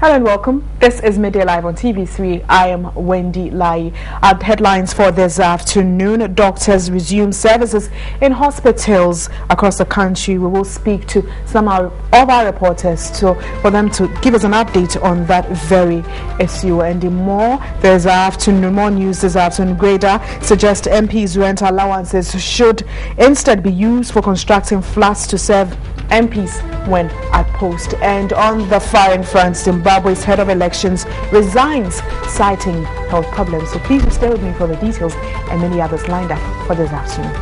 Hello and welcome. This is Midday Live on TV3. I am Wendy Lai. Our headlines for this afternoon: doctors resume services in hospitals across the country. We will speak to some of our reporters for them to give us an update on that very issue. And more this afternoon, more news this afternoon. Grader suggests MPs' rent allowances should instead be used for constructing flats to serve MPs when at post. And on the foreign front, Zimbabwe's head of elections resigns, citing health problems. So please stay with me for the details and many others lined up for this afternoon.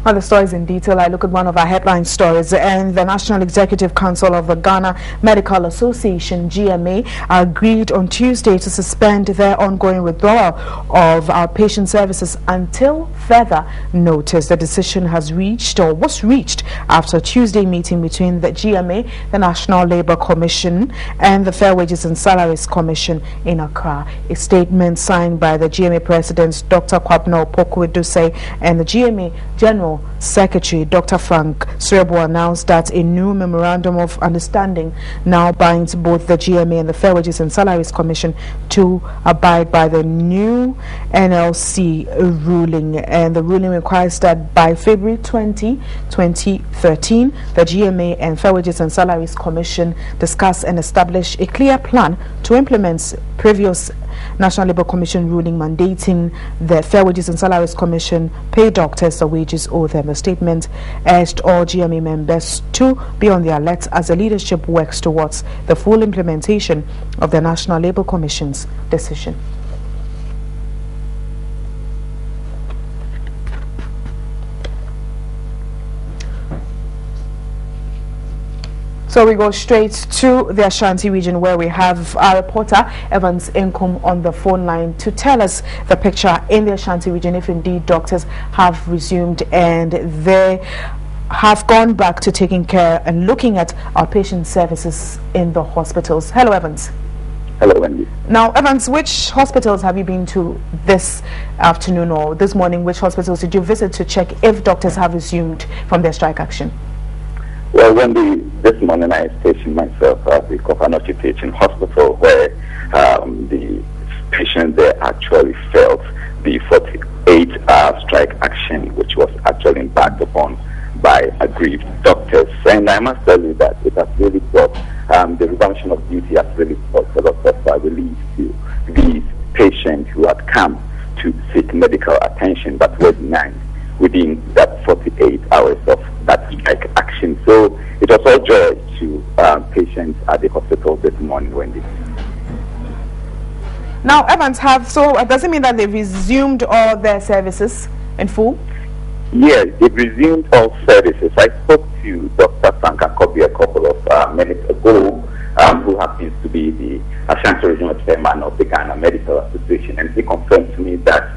On the stories in detail, I look at one of our headline stories, and the National Executive Council of the Ghana Medical Association, GMA, agreed on Tuesday to suspend their ongoing withdrawal of outpatient services until further notice. The decision was reached after a Tuesday meeting between the GMA, the National Labour Commission, and the Fair Wages and Salaries Commission in Accra. A statement signed by the GMA President, Dr. Kwabena Opoku-Edusei, and the GMA General Secretary Dr. Frank Srebo announced that a new memorandum of understanding now binds both the GMA and the Fair Wages and Salaries Commission to abide by the new NLC ruling. And the ruling requires that by February 20, 2013, the GMA and Fair Wages and Salaries Commission discuss and establish a clear plan to implement previous National Labour Commission ruling mandating the Fair Wages and Salaries Commission pay doctors the wages owed them. The statement urged all GMA members to be on the alert as the leadership works towards the full implementation of the National Labour Commission's decision. So we go straight to the Ashanti region, where we have our reporter Evans Inkum on the phone line to tell us the picture in the Ashanti region, if indeed doctors have resumed and they have gone back to taking care and looking at our patient services in the hospitals. Hello, Evans. Hello, Wendy. Now, Evans, which hospitals have you been to this afternoon or this morning? Which hospitals did you visit to check if doctors have resumed from their strike action? Well, Wendy, this morning I stationed myself at the Kofanochi Teaching Hospital, where the patients there actually felt the 48-hour strike action, which was actually embarked upon by aggrieved doctors. And I must tell you that it has really brought the resumption of duty has really brought a lot of relief to these patients who had come to seek medical attention but were denied within that 48 hours of that strike action. So it was all joy to patients at the hospital this morning, Wendy. Now, Evans, does it mean that they've resumed all their services in full? Yes, they've resumed all services. I spoke to Dr. Frank Akobi a couple of minutes ago, who happens to be the Ashanti Regional Chairman of the Ghana Medical Association, and he confirmed to me that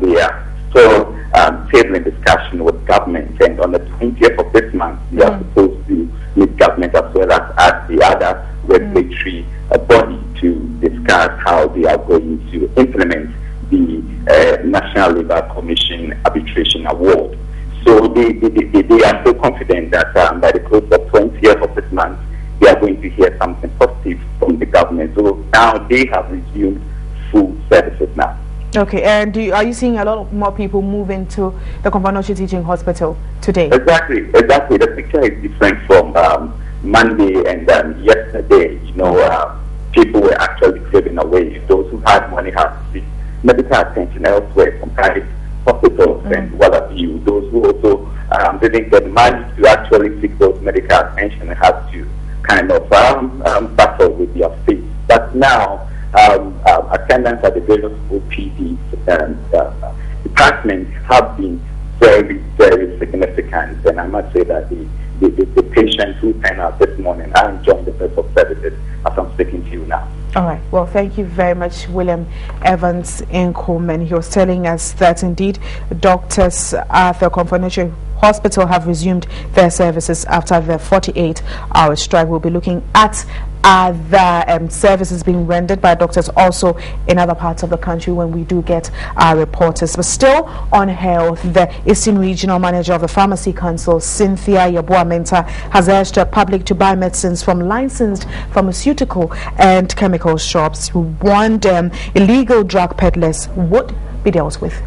they are still tabling discussion with government, and on the 20th of this month we are supposed to meet government as well as the other regulatory body to discuss how they are going to implement the National Labour Commission Arbitration Award. So they are so confident that by the close of 20th of this month they are going to hear something positive from the government. So now they have resumed full services now. Okay, and are you seeing a lot more people move into the Kofanochi Teaching Hospital today? Exactly. The picture is different from Monday and yesterday. You know, people were actually driven away. Those who had money had to seek medical attention elsewhere from private hospitals and what have you. Those who also didn't get money to actually seek those medical attention and had to kind of battle with their fate. But now, attendance at the various OPD departments have been very, very significant, and I must say that the patients who turn out this morning are enjoying the best of services as I'm speaking to you now. All right. Well, thank you very much, William Evans Incoman. He was telling us that indeed doctors at the Confidential Hospital have resumed their services after the 48-hour strike. We'll be looking at the services being rendered by doctors also in other parts of the country when we do get our reporters. But still on health, the Eastern Regional Manager of the Pharmacy Council, Cynthia Yaboa-Mensah, has urged the public to buy medicines from licensed pharmaceutical and chemical shops who warned illegal drug peddlers would be dealt with.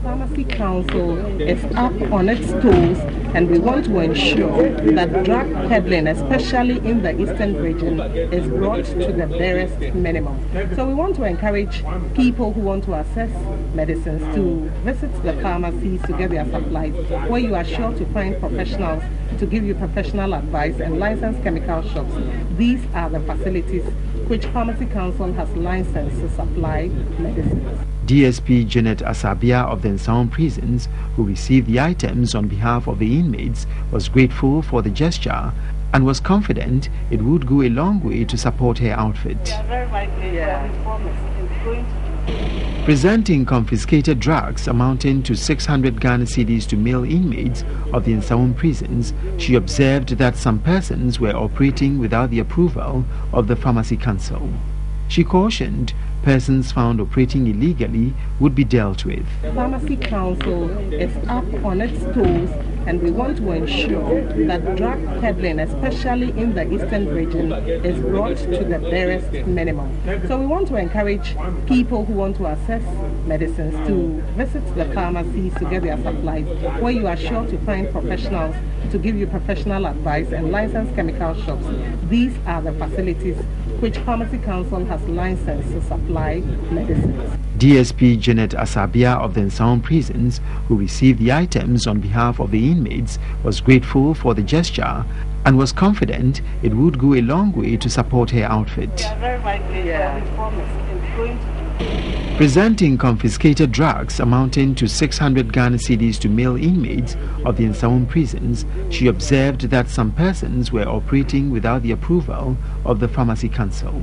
Pharmacy Council is up on its toes, and we want to ensure that drug peddling, especially in the eastern region, is brought to the barest minimum. So we want to encourage people who want to access medicines to visit the pharmacies to get their supplies, where you are sure to find professionals to give you professional advice, and licensed chemical shops. These are the facilities which Pharmacy Council has licensed to supply medicines. DSP Janet Asabia of the Nsaon prisons, who received the items on behalf of the inmates, was grateful for the gesture and was confident it would go a long way to support her outfit. Presenting confiscated drugs amounting to 600 Ghana cedis to male inmates of the Nsaon prisons, she observed that some persons were operating without the approval of the Pharmacy Council. She cautioned persons found operating illegally would be dealt with. The Pharmacy Council is up on its toes, and we want to ensure that drug peddling, especially in the eastern region, is brought to the barest minimum. So we want to encourage people who want to access medicines to visit the pharmacies to get their supplies, where you are sure to find professionals to give you professional advice, and licensed chemical shops. These are the facilities which Pharmacy Council has licensed to supply medicines. DSP Janet Asabia of the Nsaon prisons, who received the items on behalf of the inmates, was grateful for the gesture and was confident it would go a long way to support her outfit. Presenting confiscated drugs amounting to 600 Ghana cedis to male inmates of the Nsaon prisons, she observed that some persons were operating without the approval of the Pharmacy Council.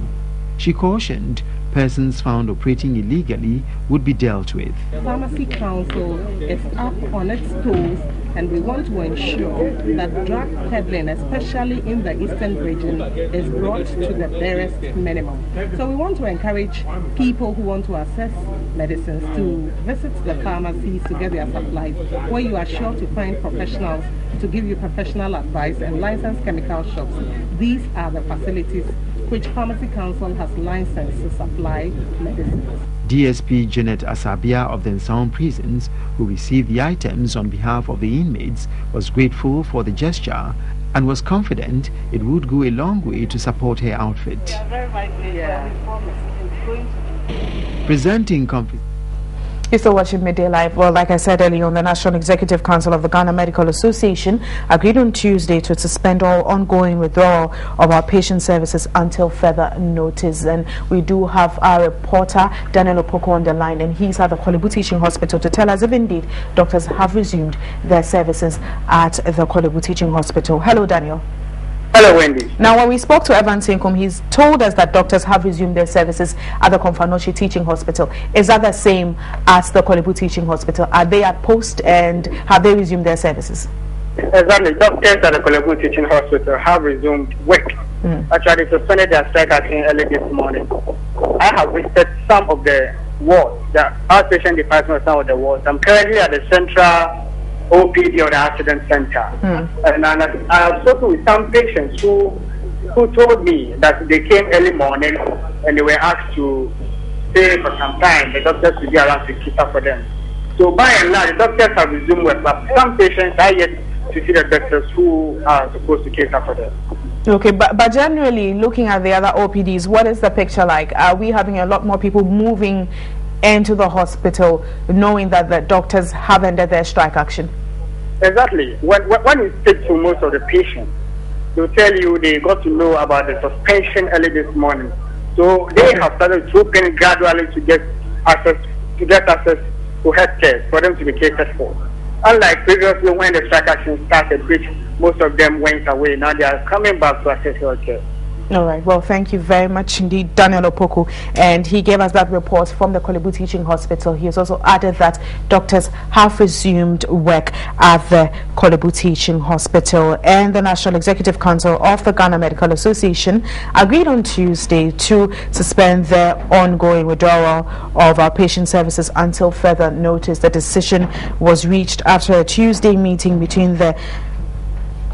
She cautioned persons found operating illegally would be dealt with. The Pharmacy Council is up on its toes, and we want to ensure that drug peddling, especially in the eastern region, is brought to the barest minimum. So we want to encourage people who want to access medicines to visit the pharmacies to get their supplies, where you are sure to find professionals to give you professional advice, and licensed chemical shops. These are the facilities which Pharmacy Council has licensed to supply medicines. DSP Janet Asabia of the Nsaon prisons, who received the items on behalf of the inmates, was grateful for the gesture and was confident it would go a long way to support her outfit. Presenting You're still watching Midday Live. Well, like I said earlier on, the National Executive Council of the Ghana Medical Association agreed on Tuesday to suspend all ongoing withdrawal of our patient services until further notice. And we do have our reporter, Daniel Opoko, on the line, and he's at the Kolebu Teaching Hospital to tell us if indeed doctors have resumed their services at the Kolebu Teaching Hospital. Hello, Daniel. Hello, Wendy. Now, when we spoke to Evans Incoman, he's told us that doctors have resumed their services at the Confanochi Teaching Hospital. Is that the same as the Kolebu Teaching Hospital? Are they at post and have they resumed their services? Exactly. Doctors at the Kolebu Teaching Hospital have resumed work. Actually, suspended their strike early this morning. I have visited some of the wards, the outpatient department, some of the wards. I'm currently at the central OPD or the accident center. And I have spoken with some patients who told me that they came early morning and they were asked to stay for some time. The doctors will be around to keep up for them. So by and large, the doctors have resumed work, but some patients are yet to see the doctors who are supposed to care for them. Okay, but generally, looking at the other OPDs, what is the picture like? Are we having a lot more people moving into the hospital knowing that the doctors have ended their strike action? Exactly. When we speak to most of the patients, they'll tell you they got to know about the suspension early this morning. So they have started trooping gradually to get access to health care for them to be catered for. Unlike previously when the strike action started, which most of them went away, now they are coming back to access health care. All right. Well, thank you very much indeed, Daniel Opoku. And he gave us that report from the Kolebu Teaching Hospital. He has also added that doctors have resumed work at the Kolebu Teaching Hospital. And the National Executive Council of the Ghana Medical Association agreed on Tuesday to suspend their ongoing withdrawal of our patient services until further notice. The decision was reached after a Tuesday meeting between the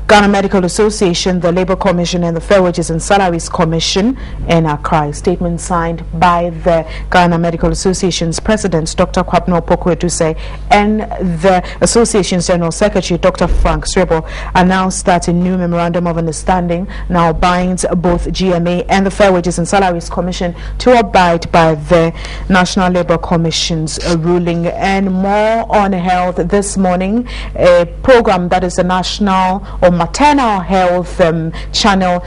Ghana Medical Association, the Labour Commission and the Fair Wages and Salaries Commission in Accra. A statement signed by the Ghana Medical Association's president, Dr. Kwabena Opoku-Edusei, and the association's general secretary, Dr. Frank Srebo, announced that a new memorandum of understanding now binds both GMA and the Fair Wages and Salaries Commission to abide by the National Labour Commission's ruling. And more on health this morning, a program that is a national or maternal health channel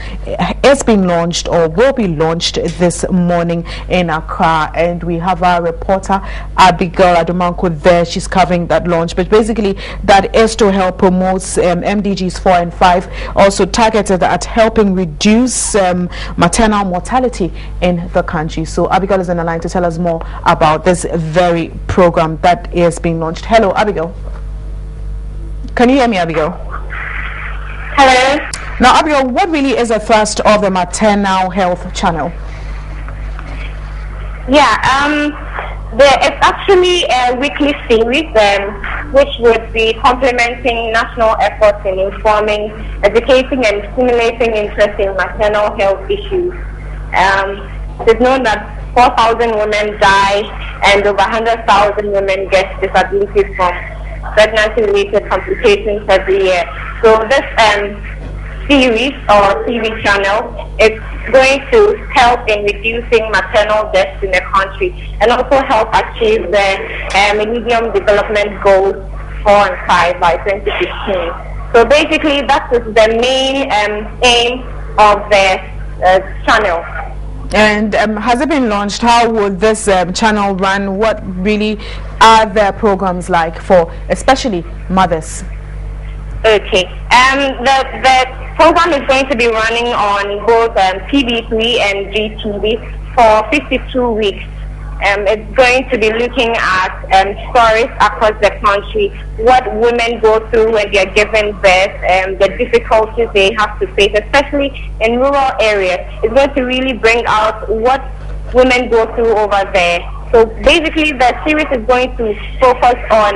is being launched or will be launched this morning in Accra, and we have our reporter Abigail Adumanko there. She's covering that launch, but basically that is to help promote MDGs 4 and 5, also targeted at helping reduce maternal mortality in the country. So Abigail is on the line to tell us more about this very program that is being launched. Hello, Abigail. Can you hear me, Abigail? Hello. Now, Abigail, what really is the thrust of the maternal health channel? It's actually a weekly series which would be complementing national efforts in informing, educating and stimulating interest in maternal health issues. It's known that 4,000 women die and over 100,000 women get disabilities from pregnancy-related complications every year. So this series or TV channel is going to help in reducing maternal deaths in the country and also help achieve the Millennium Development Goals 4 and 5 by 2015. So basically that is the main aim of the channel. And has it been launched? How would this channel run? What really are the programs like for especially mothers? Okay. The program is going to be running on both TV3 and GTV for 52 weeks. It's going to be looking at stories across the country, what women go through when they are giving birth, the difficulties they have to face, especially in rural areas. It's going to really bring out what women go through over there. So basically the series is going to focus on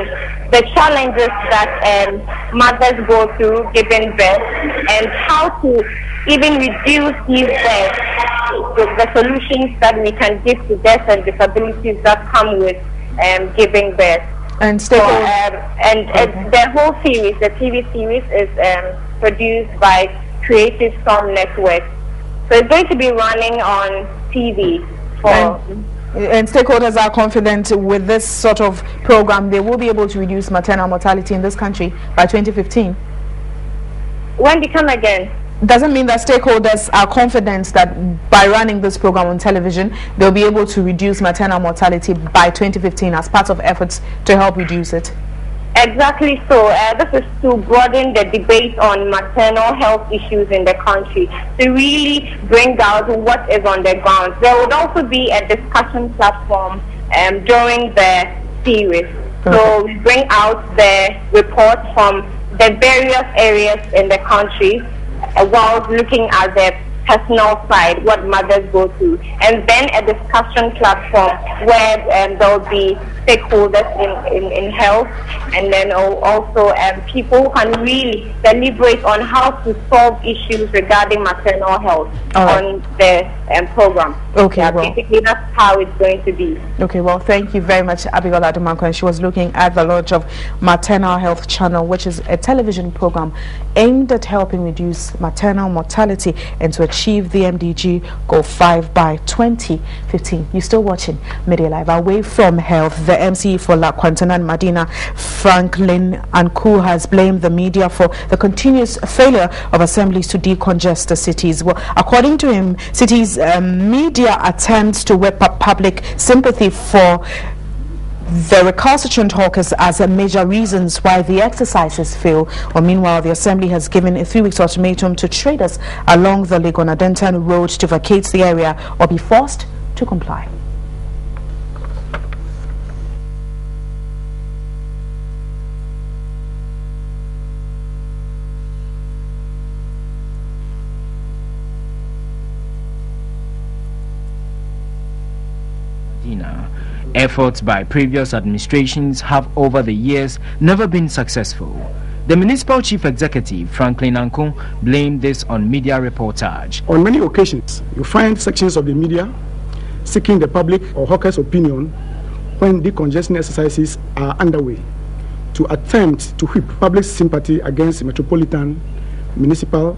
the challenges that mothers go through giving birth and how to even reduce these deaths, the solutions that we can give to deaths and disabilities that come with giving birth. And the whole series, the TV series, is produced by Creative Storm Network. So it's going to be running on TV for... And stakeholders are confident with this sort of program they will be able to reduce maternal mortality in this country by 2015. When they come again? Doesn't mean that stakeholders are confident that by running this program on television they'll be able to reduce maternal mortality by 2015 as part of efforts to help reduce it. Exactly so. This is to broaden the debate on maternal health issues in the country, to really bring out what is on the ground. There would also be a discussion platform during the series. So we bring out the reports from the various areas in the country while looking at the personal side, what mothers go through, and then a discussion platform where there will be stakeholders in health, and then also people who can really deliberate on how to solve issues regarding maternal health on the program. Okay, basically that's how it's going to be. Okay, well, thank you very much, Abigail Adumanko. And she was looking at the launch of Maternal Health Channel, which is a television program aimed at helping reduce maternal mortality and to achieve the MDG Goal 5 by 2015. You're still watching Midday Live. Away from health, the MC for La Quintana and Medina, Franklin Anku, has blamed the media for the continuous failure of assemblies to decongest the cities. Well, according to him, cities media attempts to whip up public sympathy for the recalcitrant hawkers as a major reasons why the exercises fail. Well, meanwhile, the Assembly has given a 3-week ultimatum to traders along the Legon-Adentan road to vacate the area or be forced to comply. Efforts by previous administrations have over the years never been successful. The municipal chief executive, Franklin Anku, blamed this on media reportage. On many occasions, you find sections of the media seeking the public or hawkers' opinion when decongestion exercises are underway to attempt to whip public sympathy against metropolitan, municipal,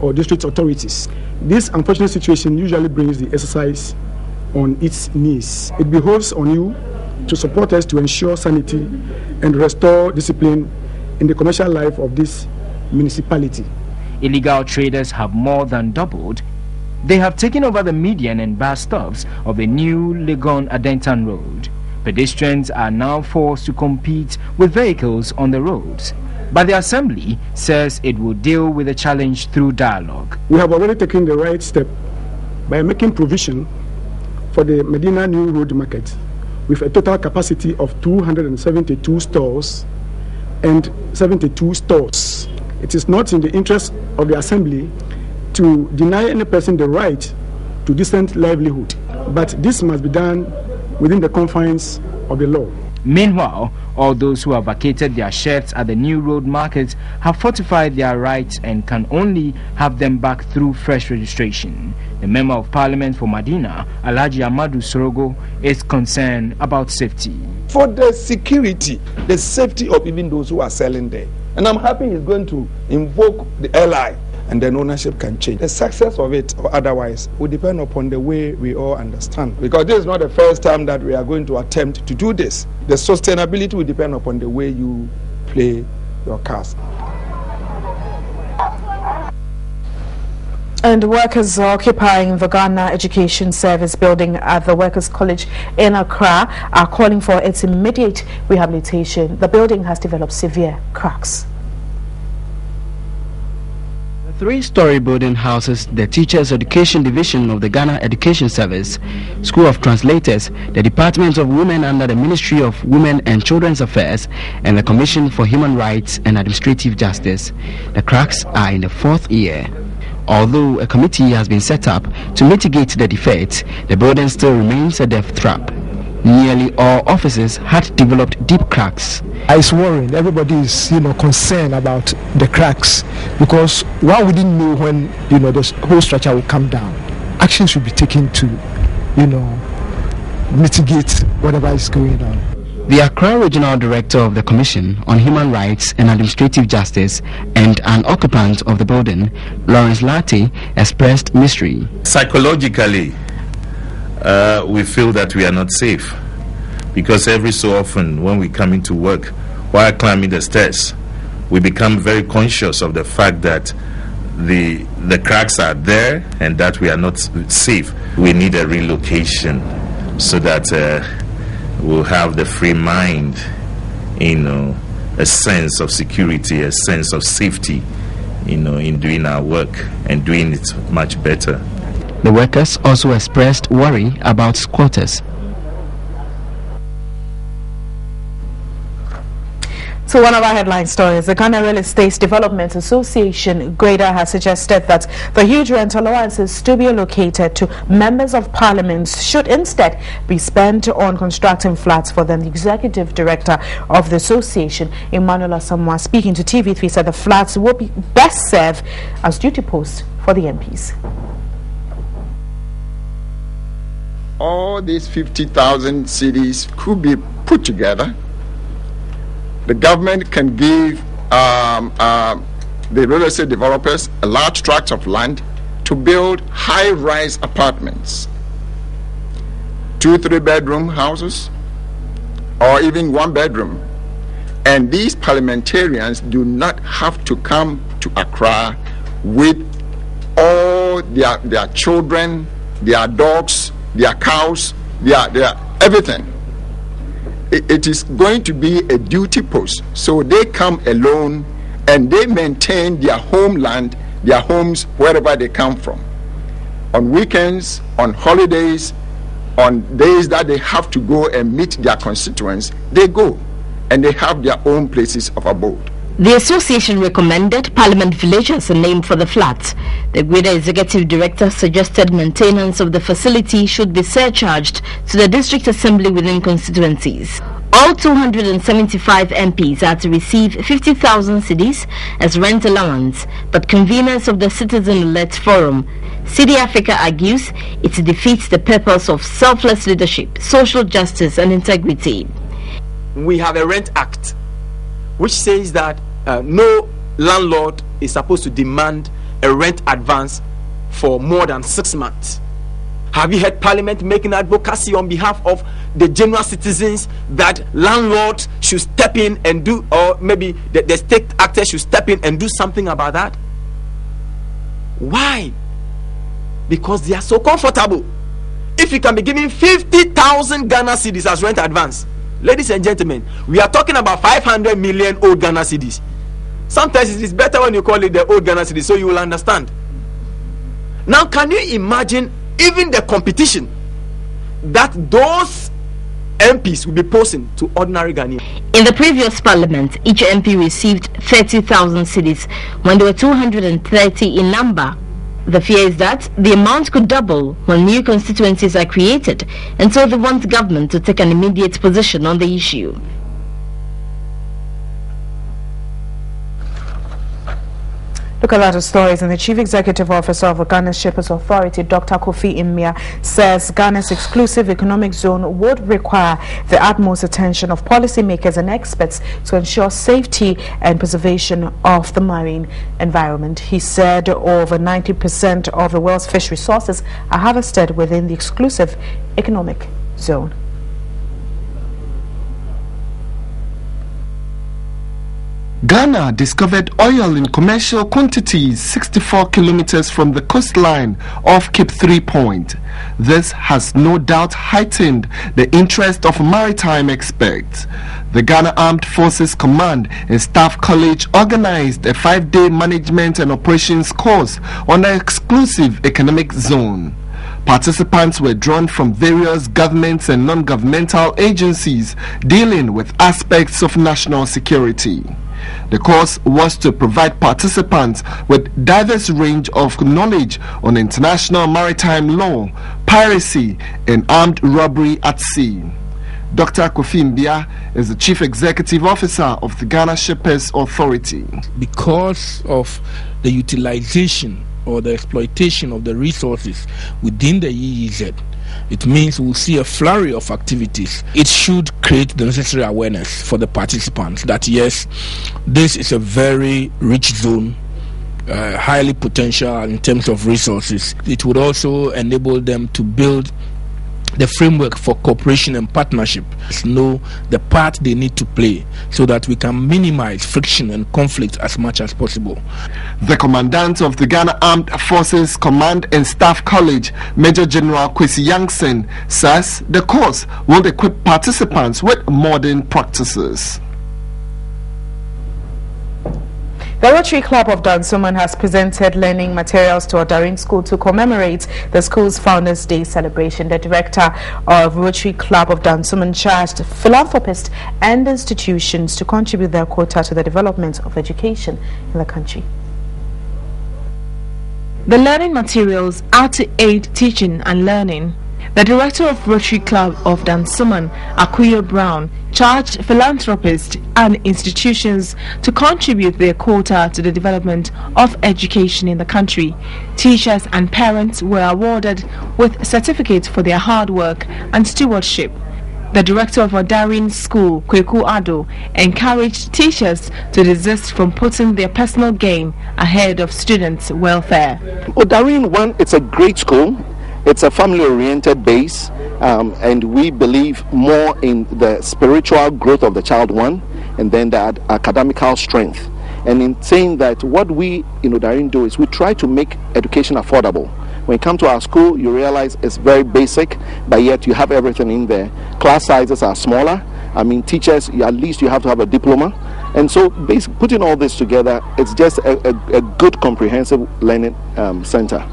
or district authorities. This unfortunate situation usually brings the exercise on its knees. It behoves on you to support us to ensure sanity and restore discipline in the commercial life of this municipality. Illegal traders have more than doubled. They have taken over the median and bus stops of the new Legon-Adentan road. Pedestrians are now forced to compete with vehicles on the roads. But the Assembly says it will deal with the challenge through dialogue. We have already taken the right step by making provision for the Medina New Road Market with a total capacity of 272 stores and 72 stores. It is not in the interest of the Assembly to deny any person the right to decent livelihood, but this must be done within the confines of the law. Meanwhile, all those who have vacated their sheds at the new road market have fortified their rights and can only have them back through fresh registration. The Member of Parliament for Medina, Alhaji Amadu Sorogo, is concerned about safety. For the security, the safety of even those who are selling there. And I'm happy he's going to invoke the LI and then ownership can change. The success of it or otherwise will depend upon the way we all understand. Because this is not the first time that we are going to attempt to do this. The sustainability will depend upon the way you play your cards. And workers occupying the Ghana Education Service building at the Workers' College in Accra are calling for its immediate rehabilitation. The building has developed severe cracks. 3-story building houses the Teachers Education Division of the Ghana Education Service, School of Translators, the Department of Women under the Ministry of Women and Children's Affairs, and the Commission for Human Rights and Administrative Justice. The cracks are in the 4th year. Although a committee has been set up to mitigate the defects, the building still remains a death trap. Nearly all offices had developed deep cracks. It's worrying. Everybody is, concerned about the cracks because one wouldn't know when, the whole structure will come down. Action should be taken to, mitigate whatever is going on. The Accra Regional Director of the Commission on Human Rights and Administrative Justice and an occupant of the building, Lawrence Latte, expressed mystery. Psychologically, we feel that we are not safe because every so often when we come into work while climbing the stairs, we become very conscious of the fact that the cracks are there and that we are not safe. We need a relocation so that we'll have the free mind, a sense of security, a sense of safety, in doing our work and doing it much better. The workers also expressed worry about squatters. So one of our headline stories, the Ghana Real Estate Development Association, GREDA, has suggested that the huge rent allowances to be allocated to members of parliament should instead be spent on constructing flats for them. The executive director of the association, Emmanuel Asamoah, speaking to TV3, said the flats will be best served as duty posts for the MPs. All these 50,000 cedis could be put together. The government can give the real estate developers a large tract of land to build high-rise apartments, 2 3-bedroom houses, or even 1 bedroom. And these parliamentarians do not have to come to Accra with all their children, their dogs, their cows, their everything. It is going to be a duty post. So they come alone and they maintain their homeland, their homes, wherever they come from. On weekends, on holidays, on days that they have to go and meet their constituents, they go and they have their own places of abode. The association recommended Parliament Village as a name for the flat. The Greater Executive Director suggested maintenance of the facility should be surcharged to the District Assembly within constituencies. All 275 MPs are to receive 50,000 cedis as rent allowance, but conveners of the Citizen-led Forum, City Africa, argues it defeats the purpose of selfless leadership, social justice and integrity. We have a Rent Act which says that no landlord is supposed to demand a rent advance for more than 6 months. Have you heard Parliament making advocacy on behalf of the general citizens that landlords should step in and do, or maybe the state actors should step in and do something about that? Why? Because they are so comfortable. If you can be giving 50,000 Ghana cedis as rent advance, ladies and gentlemen, we are talking about 500 million old Ghana cedis. Sometimes it is better when you call it the old Ghana cedis, so you will understand. Now, can you imagine even the competition that those MPs will be posing to ordinary Ghanaians? In the previous parliament, each MP received 30,000 cedis when there were 230 in number. The fear is that the amount could double when new constituencies are created, and so they want government to take an immediate position on the issue. Look at other stories. And the Chief Executive Officer of the Ghana Shippers Authority, Dr. Kofi Imia, says Ghana's exclusive economic zone would require the utmost attention of policymakers and experts to ensure safety and preservation of the marine environment. He said over 90% of the world's fish resources are harvested within the exclusive economic zone. Ghana discovered oil in commercial quantities 64 kilometers from the coastline of Cape 3 Point. This has no doubt heightened the interest of maritime experts. The Ghana Armed Forces Command and Staff College organized a 5-day management and operations course on the exclusive economic zone. Participants were drawn from various governments and non-governmental agencies dealing with aspects of national security. The course was to provide participants with diverse range of knowledge on international maritime law, piracy, and armed robbery at sea. Dr. Kofi Mbia is the Chief Executive Officer of the Ghana Shippers Authority. Because of the utilization or the exploitation of the resources within the EEZ, it means we'll see a flurry of activities. It should create the necessary awareness for the participants that yes, this is a very rich zone, highly potential in terms of resources. It would also enable them to build the framework for cooperation and partnership, know the part they need to play so that we can minimize friction and conflict as much as possible. The Commandant of the Ghana Armed Forces Command and Staff College, Major General Kwesi Yankson, says the course will equip participants with modern practices. The Rotary Club of Dansoman has presented learning materials to Odarin School to commemorate the school's Founders Day celebration. The director of Rotary Club of Dansoman charged philanthropists and institutions to contribute their quota to the development of education in the country. The learning materials are to aid teaching and learning. The director of Rotary Club of Dansoman, Akuyo Brown, charged philanthropists and institutions to contribute their quota to the development of education in the country. Teachers and parents were awarded with certificates for their hard work and stewardship. The director of Odarin School, Kweku Ado, encouraged teachers to desist from putting their personal gain ahead of students' welfare. Odarin, one, it's a great school. It's a family-oriented base. and we believe more in the spiritual growth of the child, one, and then the academical strength. And in saying that, what we Darien do is we try to make education affordable. When you come to our school, you realize it's very basic, but yet you have everything in there. Class sizes are smaller. I mean, teachers, at least you have to have a diploma. And so putting all this together, it's just a good comprehensive learning center.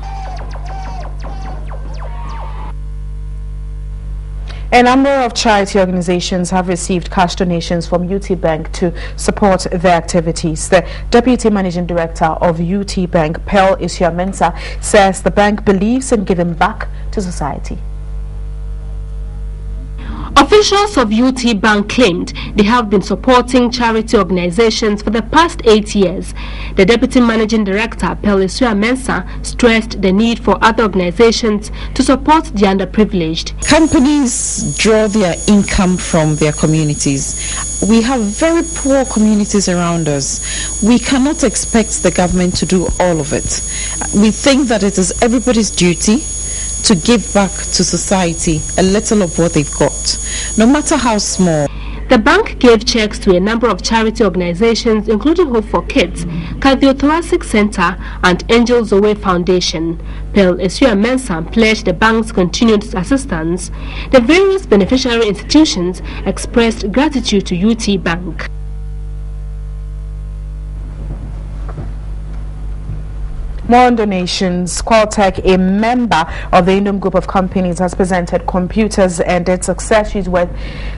A number of charity organizations have received cash donations from UT Bank to support their activities. The Deputy Managing Director of UT Bank, Pearl Isua-Mensah, says the bank believes in giving back to society. Officials of UT Bank claimed they have been supporting charity organizations for the past 8 years. The Deputy Managing Director, Pearl Isua-Mensah, stressed the need for other organizations to support the underprivileged. Companies draw their income from their communities. We have very poor communities around us. We cannot expect the government to do all of it. We think that it is everybody's duty to give back to society a little of what they've got, no matter how small. The bank gave checks to a number of charity organizations, including Hope for Kids, Cardiothoracic Center, and Angels Away Foundation. Pearl Isua-Mensah pledged the bank's continued assistance. The various beneficiary institutions expressed gratitude to UT Bank. More on donations. Qualtech, a member of the Indom Group of Companies, has presented computers and its accessories worth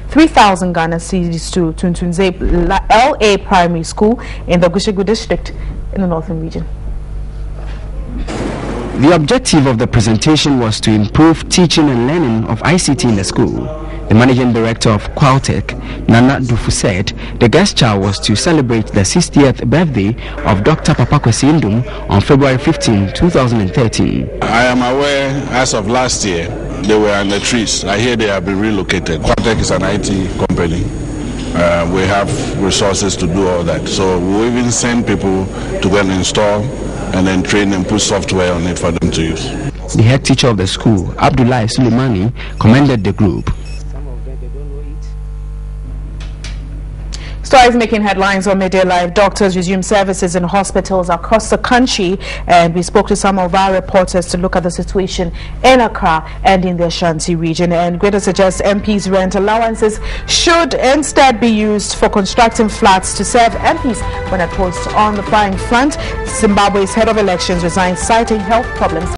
3,000 Ghana cedis to Tuntunze LA Primary School in the Gushegu district in the northern region. The objective of the presentation was to improve teaching and learning of ICT in the school. The managing director of Qualtech, Nana Dufu, said the gesture was to celebrate the 60th birthday of Dr. Papa Kwesi Ndum on February 15, 2013. I am aware, as of last year, they were on the trees. I hear they have been relocated. Qualtech is an IT company. We have resources to do all that. So we even send people to go and install and then train and put software on it for them to use. The head teacher of the school, Abdullah Suleimani, commended the group. Stories making headlines on Midday Live. Doctors resume services in hospitals across the country, and we spoke to some of our reporters to look at the situation in Accra and in the Ashanti region. And Greta suggests MPs' rent allowances should instead be used for constructing flats to serve MPs when at post. On the flying front, Zimbabwe's head of elections resigned, citing health problems.